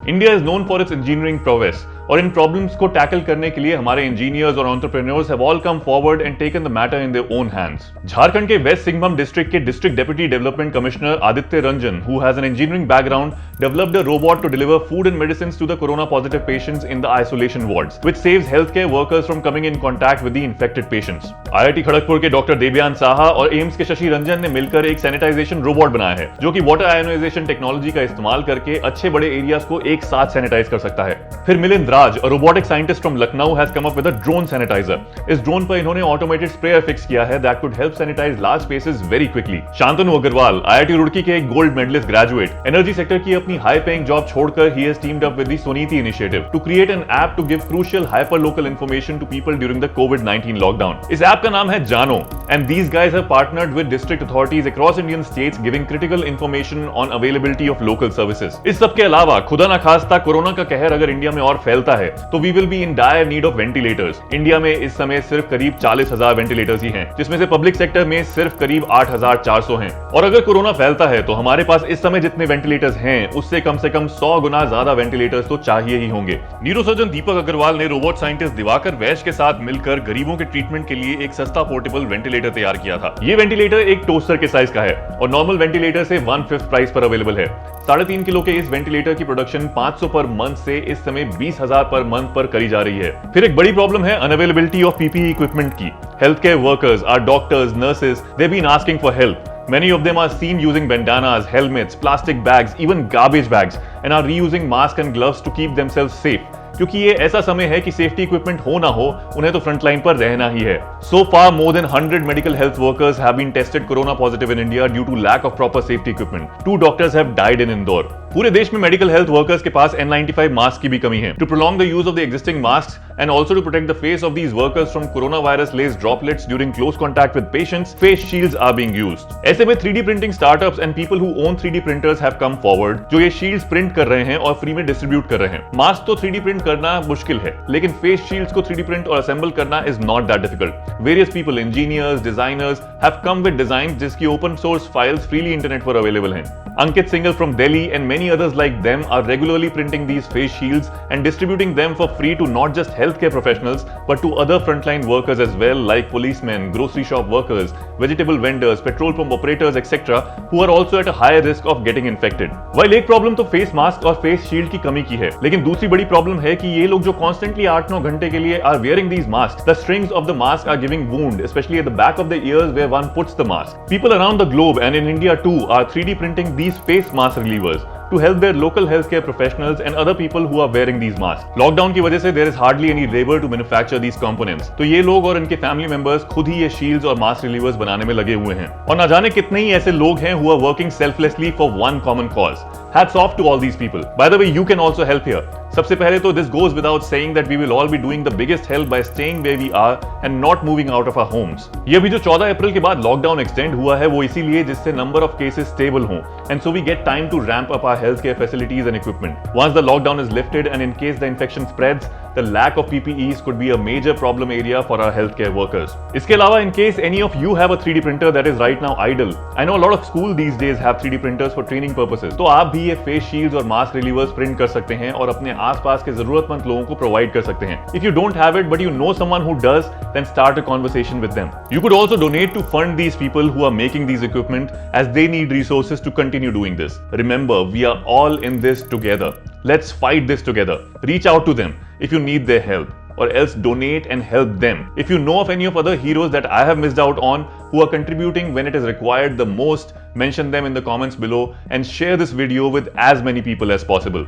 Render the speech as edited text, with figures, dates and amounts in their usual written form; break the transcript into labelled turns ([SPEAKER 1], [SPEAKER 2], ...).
[SPEAKER 1] India is known for its engineering progress और इन problems को tackle करने के लिए हमारे इंजीनियर्स और entrepreneurs have all come forward and taken the matter in their own hands. Jharkhand के वेस्ट सिंहभूम डिस्ट्रिक्ट के district deputy development commissioner Aditya Ranjan, who has an engineering background, developed a robot to deliver food and medicines to the corona positive patients in the isolation wards, which saves healthcare workers from coming in contact with the infected patients. IIT Kharagpur के doctor देवयान Saha और AIIMS के शशि रंजन ने मिलकर एक sanitisation robot बनाया है जो कि वाटर आयोनाइजेशन टेक्नोलॉजी का इस्तेमाल करके अच्छे बड़े एरियाज को एक साथ सैनिटाइज कर सकता है। फिर मिलिंद राज, a robotic scientist from Lucknow, has come up with a drone sanitizer. इस ड्रोन पर इन्होंने ऑटोमेटेड स्प्रेयर फिक्स किया है that could help sanitize large spaces very quickly. Shantanu Agarwal, IIT Roorkee के एक gold medallist graduate, energy sector की अपनी हाई पेइंग जॉब छोड़कर he has teamed up with the Soniti initiative to create an app to give crucial hyper-local information to people during the COVID-19 lockdown. इस app का नाम है जानो and these guys have partnered with district authorities across Indian states giving critical information on availability of local services. इस सब के अलावा खुदा ना खास्ता कोरोना का कहर अगर इंडिया में और फैलता है तो we will be in dire need of ventilators. India में इस समय सिर्फ करीब 40,000 वेंटिलेटर्स ही हैं, जिसमें से पब्लिक सेक्टर में सिर्फ करीब 8,400 हैं। और अगर कोरोना फैलता है तो हमारे पास इस समय जितने वेंटिलेटर्स हैं उससे कम से कम 100 गुना ज्यादा वेंटिलेटर्स तो चाहिए ही होंगे। न्यूरोसर्जन दीपक अग्रवाल ने रोबोट साइंटिस्ट दिवाकर वैश्य के साथ मिलकर गरीबों के ट्रीटमेंट के लिए एक सस्ता पोर्टेबल वेंटिलेटर तैयार किया था। ये वेंटिलेटर एक टोस्टर के साइज का है और नॉर्मल वेंटिलेटर से 1/5 प्राइस पर अवेलेबल है। 3.5 किलो के इस वेंटिलेटर की प्रोडक्शन 500 पर मंथ से इस समय 20,000 पर मंथ पर करी जा रही है। फिर एक बड़ी प्रॉब्लम है अनअवेलेबिलिटी ऑफ पीपीई इक्विपमेंट की। Health care workers, our doctors, nurses, they've been asking for help. Many of them are seen using bandanas, helmets, plastic bags, even garbage bags, and are reusing masks and gloves to keep themselves safe. क्योंकि ये ऐसा समय है कि safety equipment हो ना हो, उन्हें तो फ्रंट लाइन पर रहना ही है। So far, more than 100 medical health workers have been tested corona positive in India due to lack of proper safety equipment. 2 doctors have died in Indore. पूरे देश में मेडिकल हेल्थ वर्कर्स के पास N95 mask की भी कमी है। To prolong the use of the existing masks and also to protect the face of these workers from coronavirus-laced droplets during close contact with patients, face shields are being used. ऐसे में 3D printing startups and people who own 3D printers have come forward, जो ये shields print कर रहे हैं और free में distribute कर रहे हैं। मास्क तो 3D प्रिंट करना मुश्किल है, लेकिन फेस शील्ड्स को 3D प्रिंट और असेंबल करना is not that difficult. Various people, engineers, designers have come with design जिसकी open source files freely internet पर अवेलेबल हैं। Ankit Singhal from Delhi and many others like them are regularly printing these face shields and distributing them for free to not just healthcare professionals but to other frontline workers as well, like policemen, grocery shop workers, vegetable vendors, petrol pump operators, etc., who are also at a higher risk of getting infected. While एक problem तो face mask और face shield की कमी की है, लेकिन दूसरी बड़ी प्रॉब्लम है कि ये लोग जो कॉन्स्टेंटली 8-9 घंटे के लिए are wearing these masks, the strings of the mask are giving wound, especially at the back of the ears where one puts the mask. People around the globe and in India too are 3D printing these face mask relievers to help their local healthcare professionals and other people who are wearing these masks. Lockdown की वजह से there is hardly any labor to manufacture these components. तो ये लोग और इनके family members खुद ही ये शील्ड्स और मास्क रिलीवर्स बनाने में लगे हुए हैं और ना जाने कितने ही ऐसे लोग हैं who are working selflessly for one common cause. Hats off to all these people. By the way, you can also help here. सबसे पहले तो this goes without saying that we will all be doing the biggest help by staying where we are and not moving out of our homes. ये अभी जो 14 अप्रैल के बाद lockdown extend हुआ है वो इसीलिए जिससे नंबर ऑफ केसेस स्टेबल हों and so we get time to ramp up our healthcare facilities and equipment. Once the lockdown is lifted and in case the infection spreads, the lack of PPEs could be a major problem area for our healthcare workers. इसके अलावा in case any of you have a 3D printer that is right now idle, I know a lot of school these days have 3D printers for training purposes. तो आप भी ये face shields और mask relievers print कर सकते हैं और अपने आसपास के जरूरतमंद लोगों को प्रोवाइड कर सकते हैं। If you don't have it but you know someone who does, then start a conversation with them. You could also donate to fund these people who are making these equipment as they need resources to continue doing this. Remember, we are all in this together. Let's fight this together. Reach out to them if you need their help, or else donate and help them. If you know of any of other heroes that I have missed out on who are contributing when it is required the most, mention them in the comments below and share this video with as many people as possible.